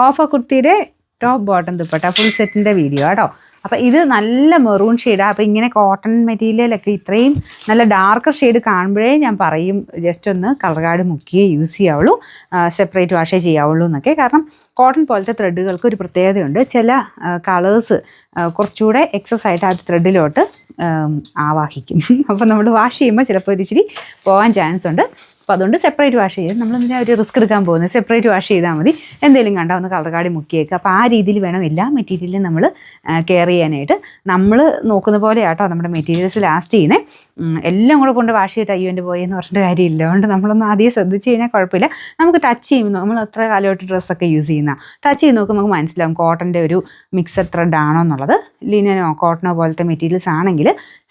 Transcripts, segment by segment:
Offer കുർത്തിയുടെ top bottom dupatta full സെറ്റിൻ്റെ video കേട്ടോ. അപ്പോൾ ഇത് നല്ല മെറൂൺ ഷെയ്ഡാണ്. അപ്പോൾ ഇങ്ങനെ കോട്ടൺ മെറ്റീരിയലൊക്കെ ഇത്രയും നല്ല ഡാർക്കർ ഷെയ്ഡ് കാണുമ്പോഴേ ഞാൻ പറയും ജസ്റ്റ് ഒന്ന് കളർ കാർഡ് മുക്കിയേ യൂസ് ചെയ്യാവുള്ളൂ, സെപ്പറേറ്റ് വാഷേ ചെയ്യാവുള്ളൂ എന്നൊക്കെ. കാരണം കോട്ടൺ പോലത്തെ ത്രെഡുകൾക്ക് ഒരു പ്രത്യേകതയുണ്ട്. ചില കളേഴ്സ് കുറച്ചുകൂടെ എക്സസ് ആയിട്ട് ആ ത്രെഡിലോട്ട് ആവാഹിക്കും. അപ്പോൾ നമ്മൾ വാഷ് ചെയ്യുമ്പോൾ ചിലപ്പോൾ ഒരു ഇച്ചിരി പോകാൻ ചാൻസ് ഉണ്ട്. അപ്പോൾ അതുകൊണ്ട് സെപ്പറേറ്റ് വാഷ് ചെയ്ത് നമ്മളെന്തിനാ ഒരു റിസ്ക് എടുക്കാൻ പോകുന്നത്, സെപ്പറേറ്റ് വാഷ് ചെയ്താൽ മതി. എന്തെങ്കിലും കണ്ടാൽ ഒന്ന് കളർ കാർഡ് മുക്കിയേക്കുക. അപ്പോൾ ആ രീതിയിൽ വേണം എല്ലാ മെറ്റീരിയലും നമ്മൾ കെയർ ചെയ്യാനായിട്ട്. നമ്മൾ നോക്കുന്ന പോലെ ആട്ടോ നമ്മുടെ മെറ്റീരിയൽസ് ലാസ്റ്റ് ചെയ്യുന്നത്. എല്ലാം കൂടെ കൊണ്ട് വാഷ് ചെയ്തിട്ട് അയ്യോ എൻ്റെ പോയെന്ന് പറഞ്ഞിട്ട് കാര്യമില്ല. അതുകൊണ്ട് നമ്മളൊന്ന് ആദ്യം ശ്രദ്ധിച്ച് കഴിഞ്ഞാൽ കുഴപ്പമില്ല. നമുക്ക് ടച്ച് ചെയ്യുമ്പോൾ നമ്മൾ എത്ര കാലമായിട്ട് ഡ്രസ്സൊക്കെ യൂസ് ചെയ്യുന്ന ടച്ച് ചെയ്ത് നോക്കുമ്പോൾ നമുക്ക് മനസ്സിലാവും കോട്ടൻ്റെ ഒരു മിക്സഡ് ത്രെഡ് ആണോ എന്നുള്ളത്. ലിനനോ കോട്ടണോ പോലത്തെ മെറ്റീരിയൽസ് ആണെങ്കിൽ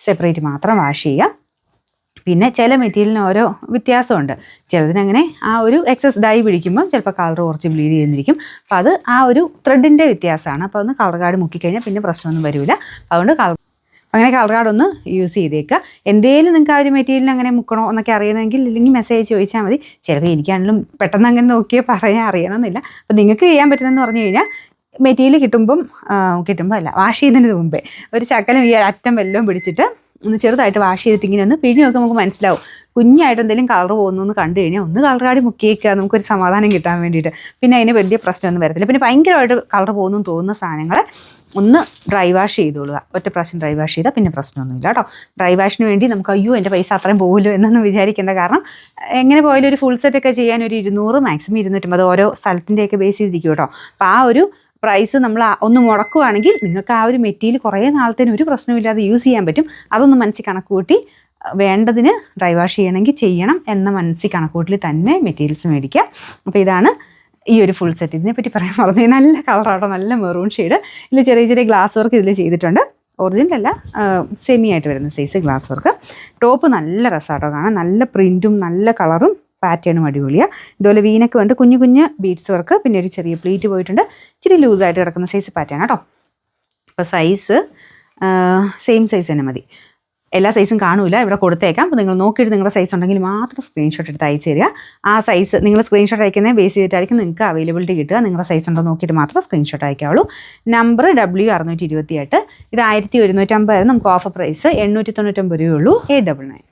സെപ്പറേറ്റ് മാത്രം വാഷ് ചെയ്യുക. പിന്നെ ചില മെറ്റീരിയലിന് ഓരോ വ്യത്യാസമുണ്ട്. ചിലതിനങ്ങനെ ആ ഒരു എക്സസ് ഡൈ പിടിക്കുമ്പം ചിലപ്പോൾ കളർ കുറച്ച് ബ്ലീഡ് ചെയ്യുന്നിരിക്കും. അപ്പോൾ അത് ആ ഒരു ത്രെഡിൻ്റെ വ്യത്യാസമാണ്. അപ്പോൾ ഒന്ന് കളർ കാർഡ് മുക്കിക്കഴിഞ്ഞാൽ പിന്നെ പ്രശ്നമൊന്നും വരില്ല. അതുകൊണ്ട് അങ്ങനെ കളർ കാർഡ് ഒന്ന് യൂസ് ചെയ്തേക്കുക. എന്തെങ്കിലും നിങ്ങൾക്ക് ആ ഒരു മെറ്റീരിയലിന് അങ്ങനെ മുക്കണോ എന്നൊക്കെ അറിയണമെങ്കിൽ ഇല്ലെങ്കിൽ മെസ്സേജ് ചോദിച്ചാൽ മതി. ചിലപ്പോൾ എനിക്കാണെങ്കിലും പെട്ടെന്ന് അങ്ങനെ നോക്കിയാൽ പറയാൻ അറിയണമെന്നില്ല. അപ്പോൾ നിങ്ങൾക്ക് ചെയ്യാൻ പറ്റുന്നതെന്ന് പറഞ്ഞു കഴിഞ്ഞാൽ മെറ്റീരിയൽ കിട്ടുമ്പോൾ അല്ല, വാഷ് ചെയ്യുന്നതിന് മുമ്പേ ഒരു ശകലം ഈ അറ്റം വല്ലതും പിടിച്ചിട്ട് ഒന്ന് ചെറുതായിട്ട് വാഷ് ചെയ്തിട്ട് ഇങ്ങനെ ഒന്ന് പിഴിഞ്ഞ് നോക്കുമ്പോൾ നമുക്ക് മനസ്സിലാവും. കുഞ്ഞായിട്ട് എന്തെങ്കിലും കളർ പോകുന്നു എന്ന് കണ്ടു കഴിഞ്ഞാൽ ഒന്ന് കളർ കാർഡ് മുക്കിയേക്കുക, നമുക്കൊരു സമാധാനം കിട്ടാൻ വേണ്ടിയിട്ട്. പിന്നെ അതിന് വലിയ പ്രശ്നമൊന്നും വരത്തില്ല. പിന്നെ ഭയങ്കരമായിട്ട് കളർ പോകുന്നു തോന്നുന്ന സാധനങ്ങളെ ഒന്ന് ഡ്രൈ വാഷ് ചെയ്തോളുക. ഒറ്റ പ്രാവശ്യം ഡ്രൈ വാഷ് ചെയ്താൽ പിന്നെ പ്രശ്നമൊന്നുമില്ല കേട്ടോ. ഡ്രൈ വാഷിന് വേണ്ടി നമുക്ക് അയ്യോ എൻ്റെ പൈസ അത്രയും പോകുമല്ലോ എന്നൊന്നും വിചാരിക്കേണ്ട. കാരണം എങ്ങനെ പോയാലും ഒരു ഫുൾ സെറ്റൊക്കെ ചെയ്യാൻ ഒരു 200 മാക്സിമം 250 ഓരോ സ്ഥലത്തിൻ്റെയൊക്കെ ബേസ് ചെയ്തിരിക്കും കേട്ടോ. അപ്പോൾ ആ ഒരു പ്രൈസ് നമ്മൾ ഒന്ന് മുടക്കുകയാണെങ്കിൽ നിങ്ങൾക്ക് ആ ഒരു മെറ്റീരിയൽ കുറേ നാളത്തേന് ഒരു പ്രശ്നമില്ലാതെ യൂസ് ചെയ്യാൻ പറ്റും. അതൊന്ന് മനസ്സിൽ കണക്ക് കൂട്ടി വേണ്ടതിന് ഡ്രൈ വാഷ് ചെയ്യണമെങ്കിൽ ചെയ്യണം എന്ന മനസ്സിൽ കണക്കൂട്ടിൽ തന്നെ മെറ്റീരിയൽസ് മേടിക്കുക. അപ്പോൾ ഇതാണ് ഈ ഒരു ഫുൾ സെറ്റ്. ഇതിനെപ്പറ്റി പറയാൻ പറഞ്ഞു. നല്ല കളറാട്ടോ, നല്ല മെറൂൺ ഷെയ്ഡ്. ഇതിൽ ചെറിയ ചെറിയ ഗ്ലാസ് വർക്ക് ഇതിൽ ചെയ്തിട്ടുണ്ട്. ഒറിജിനൽ അല്ല, സെമി ആയിട്ട് വരുന്ന സൈസ് ഗ്ലാസ് വർക്ക്. ടോപ്പ് നല്ല രസമാട്ടോ കാണാൻ. നല്ല പ്രിൻറ്റും നല്ല കളറും പാറ്റേണും അടിപൊളിയാണ്. ഇതുപോലെ വീനൊക്കെ വേണ്ട കുഞ്ഞു കുഞ്ഞ് ബീഡ്സ് വർക്ക്, പിന്നെ ഒരു ചെറിയ പ്ലീറ്റ് പോയിട്ടുണ്ട്. ഇച്ചിരി ലൂസായിട്ട് കിടക്കുന്ന സൈസ് പാറ്റേൺ കേട്ടോ. അപ്പോൾ സൈസ് സെയിം സൈസ് തന്നെ മതി. എല്ലാ സൈസും കാണൂല, ഇവിടെ കൊടുത്തേക്കാം. അപ്പോൾ നിങ്ങൾ നോക്കിയിട്ട് നിങ്ങളുടെ സൈസ് ഉണ്ടെങ്കിൽ മാത്രം സ്ക്രീൻഷോട്ട് എടുത്ത് അയച്ചു തരിക. ആ സൈസ് നിങ്ങൾ സ്ക്രീൻഷോട്ട് അയക്കുന്നത് ബേസ് ചെയ്തിട്ടായിരിക്കും നിങ്ങൾക്ക് അവൈലബിലിറ്റി കിട്ടുക. നിങ്ങളുടെ സൈസ് ഉണ്ടോ നോക്കിയിട്ട് മാത്രം സ്ക്രീൻഷോട്ട് അയക്കാവുള്ളൂ. Number W628. ഇത് 1150 നമുക്ക് ഓഫർ പ്രൈസ് 899 രൂപയുള്ളൂ. 899.